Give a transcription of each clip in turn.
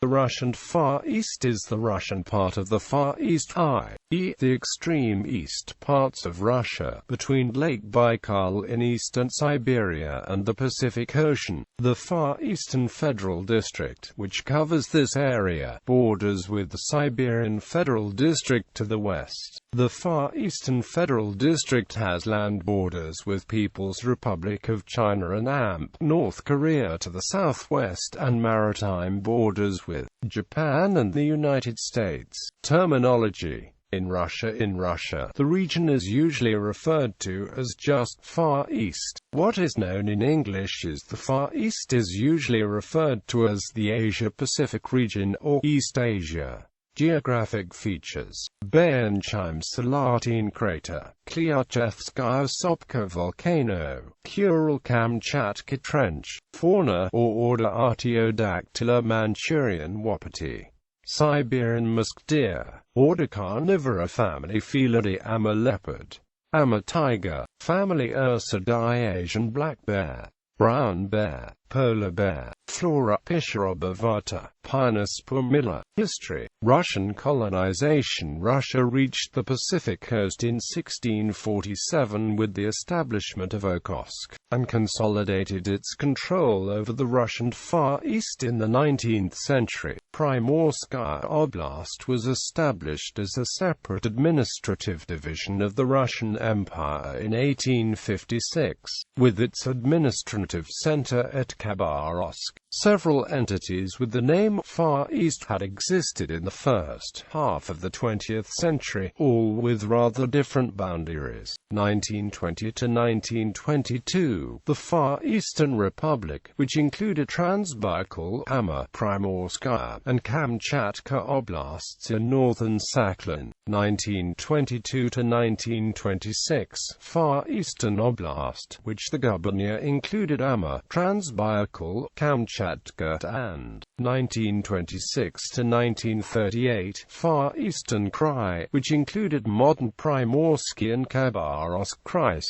The Russian Far East is the Russian part of the Far East, i.e., the extreme east parts of Russia, between Lake Baikal in eastern Siberia and the Pacific Ocean. The Far Eastern Federal District, which covers this area, borders with the Siberian Federal District to the west. The Far Eastern Federal District has land borders with People's Republic of China and North Korea to the southwest, and maritime borders with Japan and the United States. Terminology. In Russia, the region is usually referred to as just Far East. What is known in English as the Far East is usually referred to as the Asia-Pacific region or East Asia. Geographic features: Bayanchime Salatin crater, Klyachevskaya Sopka volcano, Ural-Kamchatka trench. Fauna or order Artiodactyla Manchurian wapiti. Siberian musk deer. Order Carnivora, family Felidae. Amur leopard. Amur tiger, family Ursidae. Asian black bear, brown bear, polar bear. Flora Pisciobovata, Pinus pumila. History. Russian colonization. Russia reached the Pacific coast in 1647 with the establishment of Okhotsk, and consolidated its control over the Russian Far East in the 19th century. Primorskaya Oblast was established as a separate administrative division of the Russian Empire in 1856, with its administrative center at Khabarovsk. Several entities with the name Far East had existed in the first half of the 20th century, all with rather different boundaries. 1920 to 1922, the Far Eastern Republic, which included Transbaikal, Amur, Primorskaya, and Kamchatka oblasts in northern Sakhalin. 1922 to 1926, Far Eastern Oblast, which the governor included Amur, Transbaikal, Kamchatka, and 1926 to 1938, Far Eastern Krai, which included modern Primorsky and Khabarovsk Krais.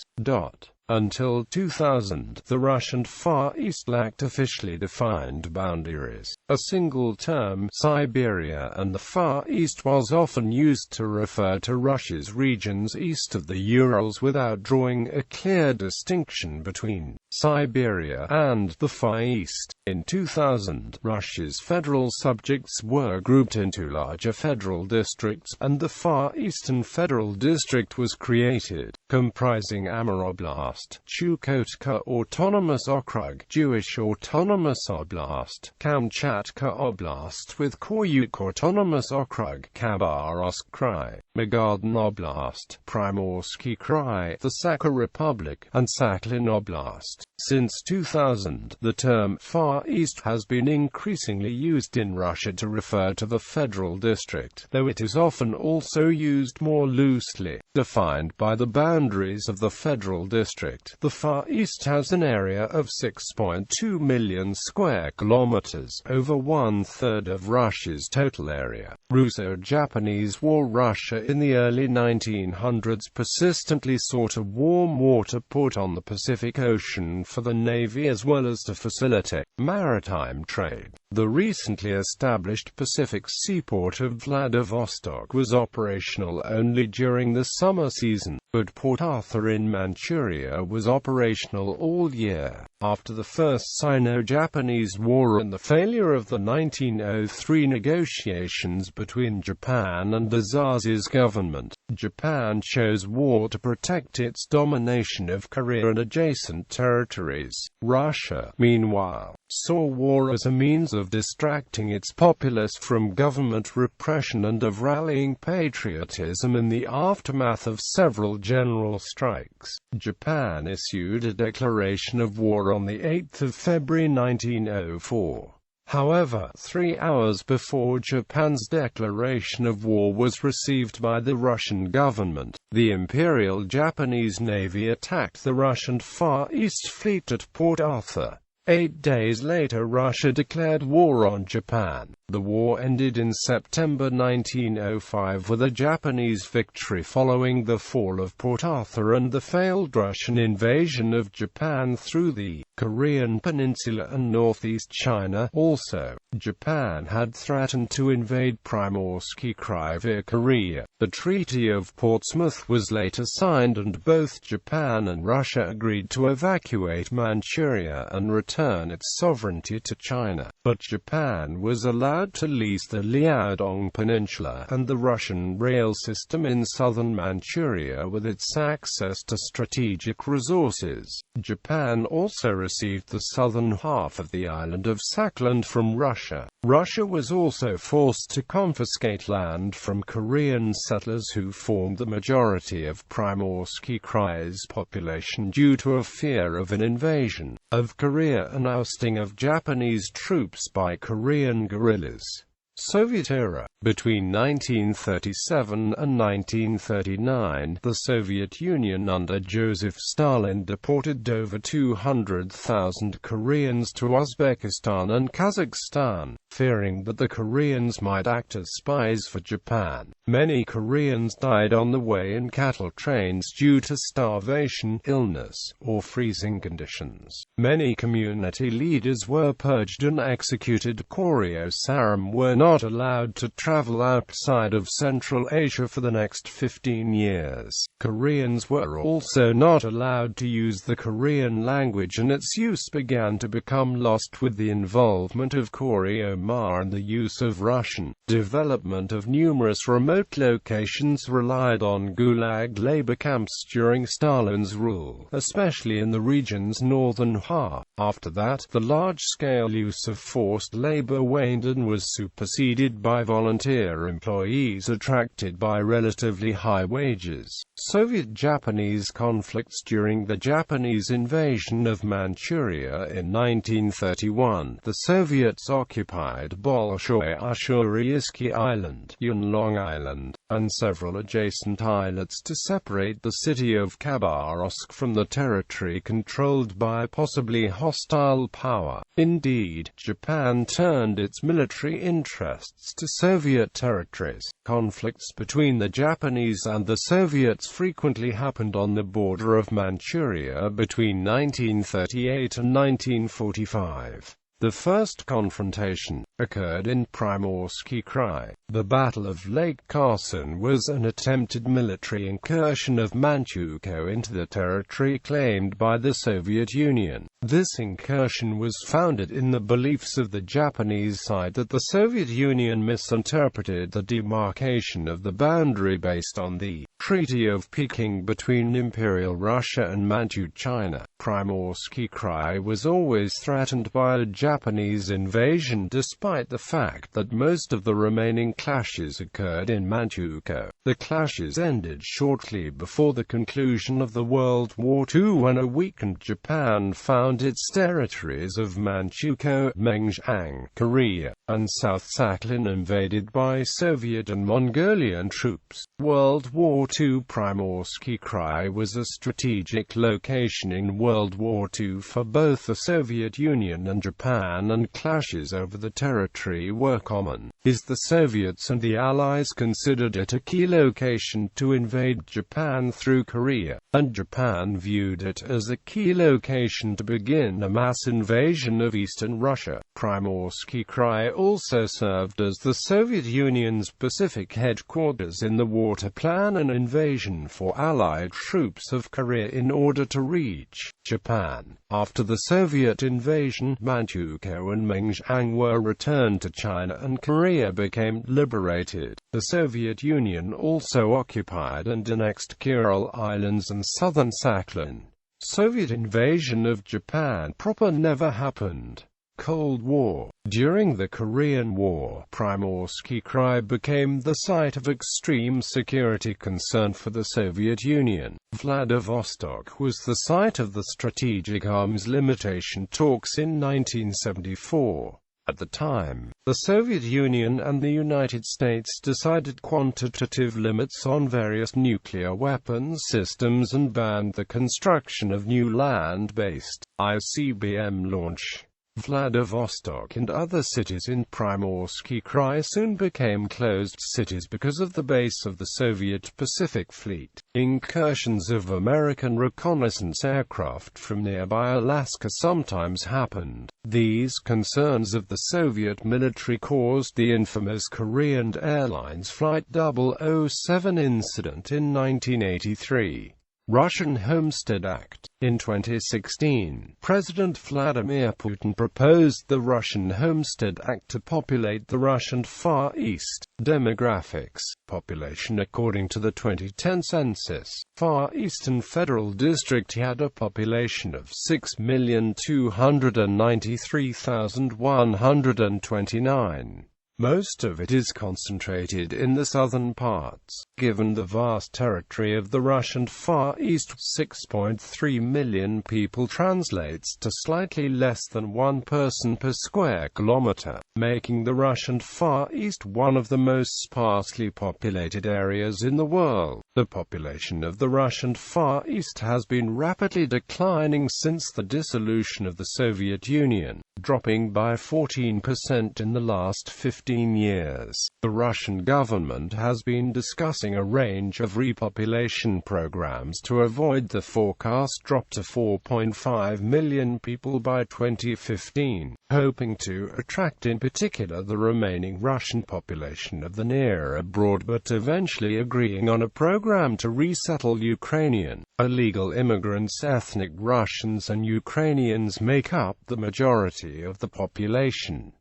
Until 2000, the Russian Far East lacked officially defined boundaries. A single term, Siberia and the Far East, was often used to refer to Russia's regions east of the Urals without drawing a clear distinction between Siberia and the Far East. In 2000, Russia's federal subjects were grouped into larger federal districts, and the Far Eastern Federal District was created, comprising Amur Oblast, Chukotka Autonomous Okrug, Jewish Autonomous Oblast, Kamchatka Oblast with Koyuk Autonomous Okrug, Khabarovsk Krai, Magadan Oblast, Primorsky Krai, the Sakha Republic, and Sakhalin Oblast. Since 2000, the term Far East has been increasingly used in Russia to refer to the federal district, though it is often also used more loosely, defined by the boundaries of the federal district. The Far East has an area of 6.2 million square kilometers, over one-third of Russia's total area. Russo-Japanese War. Russia in the early 1900s persistently sought a warm water port on the Pacific Ocean for the Navy as well as to facilitate maritime trade. The recently established Pacific seaport of Vladivostok was operational only during the summer season, but Port Arthur in Manchuria was operational all year. After the First Sino-Japanese War and the failure of the 1903 negotiations between Japan and the Tsar's government, Japan chose war to protect its domination of Korea and adjacent territories. Russia, meanwhile, saw war as a means of distracting its populace from government repression and of rallying patriotism in the aftermath of several general strikes. Japan issued a declaration of war on the 8th of February 1904. However, 3 hours before Japan's declaration of war was received by the Russian government, the Imperial Japanese Navy attacked the Russian Far East Fleet at Port Arthur. 8 days later, Russia declared war on Japan. The war ended in September 1905 with a Japanese victory following the fall of Port Arthur and the failed Russian invasion of Japan through the Korean Peninsula and northeast China. Also, Japan had threatened to invade Primorsky Krai via Korea. The Treaty of Portsmouth was later signed and both Japan and Russia agreed to evacuate Manchuria and return its sovereignty to China. But Japan was allowed to lease the Liaodong Peninsula and the Russian rail system in southern Manchuria with its access to strategic resources. Japan also received the southern half of the island of Sakhalin from Russia. Russia was also forced to confiscate land from Korean settlers who formed the majority of Primorsky Krai's population due to a fear of an invasion of Korea and ousting of Japanese troops by Korean guerrillas. Soviet era. Between 1937 and 1939, the Soviet Union under Joseph Stalin deported over 200,000 Koreans to Uzbekistan and Kazakhstan, fearing that the Koreans might act as spies for Japan. Many Koreans died on the way in cattle trains due to starvation, illness, or freezing conditions. Many community leaders were purged and executed. Koryo Saram were not allowed to travel outside of Central Asia for the next 15 years. Koreans were also not allowed to use the Korean language, and its use began to become lost with the involvement of Koryo-Ma and the use of Russian. Development of numerous remote locations relied on Gulag labor camps during Stalin's rule, especially in the region's northern half. After that, the large-scale use of forced labor waned and was superseded by volunteer employees attracted by relatively high wages. Soviet-Japanese conflicts. During the Japanese invasion of Manchuria in 1931, the Soviets occupied Bolshoi Ussuriysky Island, Yunlong Island, and several adjacent islets to separate the city of Khabarovsk from the territory controlled by possibly hostile power. Indeed, Japan turned its military interests to Soviet territories. Conflicts between the Japanese and the Soviets frequently happened on the border of Manchuria between 1938 and 1945. The first confrontation occurred in Primorsky Krai. The Battle of Lake Kherson was an attempted military incursion of Manchukuo into the territory claimed by the Soviet Union. This incursion was founded in the beliefs of the Japanese side that the Soviet Union misinterpreted the demarcation of the boundary based on the Treaty of Peking between Imperial Russia and Manchu China. Primorsky Krai was always threatened by a Japanese invasion despite the fact that most of the remaining clashes occurred in Manchukuo. The clashes ended shortly before the conclusion of the World War II when a weakened Japan found its territories of Manchukuo, Mengjiang, Korea, and South Sakhalin invaded by Soviet and Mongolian troops. World War II. Primorsky Krai was a strategic location in World War II for both the Soviet Union and Japan, and clashes over the territory were common. The Soviets and the Allies considered it a key location to invade Japan through Korea, and Japan viewed it as a key location to begin a mass invasion of eastern Russia. Primorsky Krai also served as the Soviet Union's Pacific headquarters in the water plan and invasion for Allied troops of Korea in order to reach Japan. After the Soviet invasion, Manchukuo and Mengjiang were returned to China and Korea became liberated. The Soviet Union also occupied and annexed Kuril Islands and southern Sakhalin. Soviet invasion of Japan proper never happened. Cold War. During the Korean War, Primorsky Krai became the site of extreme security concern for the Soviet Union. Vladivostok was the site of the strategic arms limitation talks in 1974. At the time, the Soviet Union and the United States decided quantitative limits on various nuclear weapons systems and banned the construction of new land-based ICBM launch. Vladivostok and other cities in Primorsky Krai soon became closed cities because of the base of the Soviet Pacific Fleet. Incursions of American reconnaissance aircraft from nearby Alaska sometimes happened. These concerns of the Soviet military caused the infamous Korean Airlines Flight 007 incident in 1983. Russian Homestead Act. In 2016, President Vladimir Putin proposed the Russian Homestead Act to populate the Russian Far East. Demographics. Population. According to the 2010 census, Far Eastern Federal District had a population of 6,293,129. Most of it is concentrated in the southern parts. Given the vast territory of the Russian Far East, 6.3 million people translates to slightly less than 1 person per square kilometer, making the Russian Far East one of the most sparsely populated areas in the world. The population of the Russian Far East has been rapidly declining since the dissolution of the Soviet Union, dropping by 14% in the last 15 years. The Russian government has been discussing a range of repopulation programs to avoid the forecast drop to 4.5 million people by 2015, hoping to attract in particular the remaining Russian population of the near abroad, but eventually agreeing on a program to resettle Ukrainian, illegal immigrants. Ethnic Russians and Ukrainians make up the majority of the population.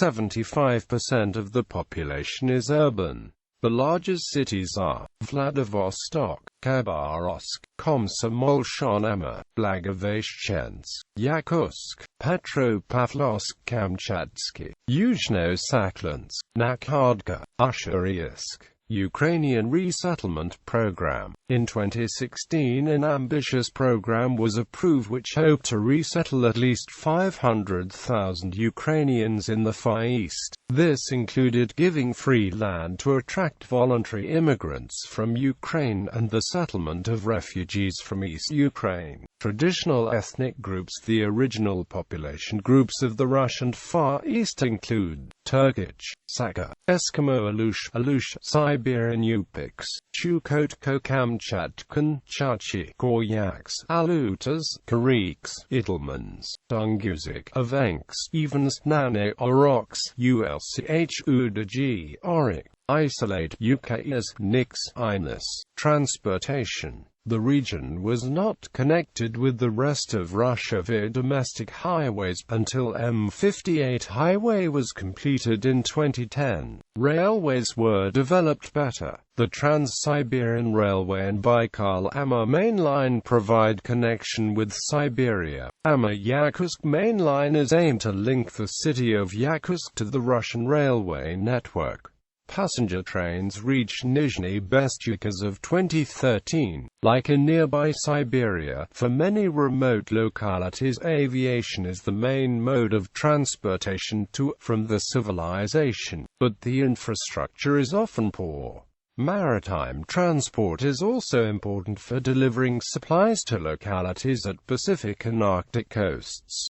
75% of the population is urban. The largest cities are Vladivostok, Khabarovsk, Komsomolsk-on-Amur, Blagoveshchensk, Yakutsk, Petropavlovsk-Kamchatsky, Yuzhno-Sakhalinsk, Nakhodka, Ushariysk. Ukrainian Resettlement Program. In 2016, an ambitious program was approved which hoped to resettle at least 500,000 Ukrainians in the Far East. This included giving free land to attract voluntary immigrants from Ukraine and the settlement of refugees from East Ukraine. Traditional ethnic groups. The original population groups of the Russian Far East include Turkic, Sakha, Eskimo, Alush, Siberian Yupiks, Chukotko-Kamchatkan, Chachi, Koryaks, Alutas, Kariks, Italmans, Tungusic, Evenks, Evens, Nane, Oroks, Ulch, Udagi, Orik. Isolate, Ukayas, Nix, Inus. Transportation. The region was not connected with the rest of Russia via domestic highways until M58 highway was completed in 2010. Railways were developed better. The Trans-Siberian Railway and Baikal-Amur Main Line provide connection with Siberia. Amur-Yakutsk Main Line is aimed to link the city of Yakutsk to the Russian railway network. Passenger trains reached Nizhny Bestchuk as of 2013. Like in nearby Siberia, for many remote localities aviation is the main mode of transportation to, from the civilization, but the infrastructure is often poor. Maritime transport is also important for delivering supplies to localities at Pacific and Arctic coasts.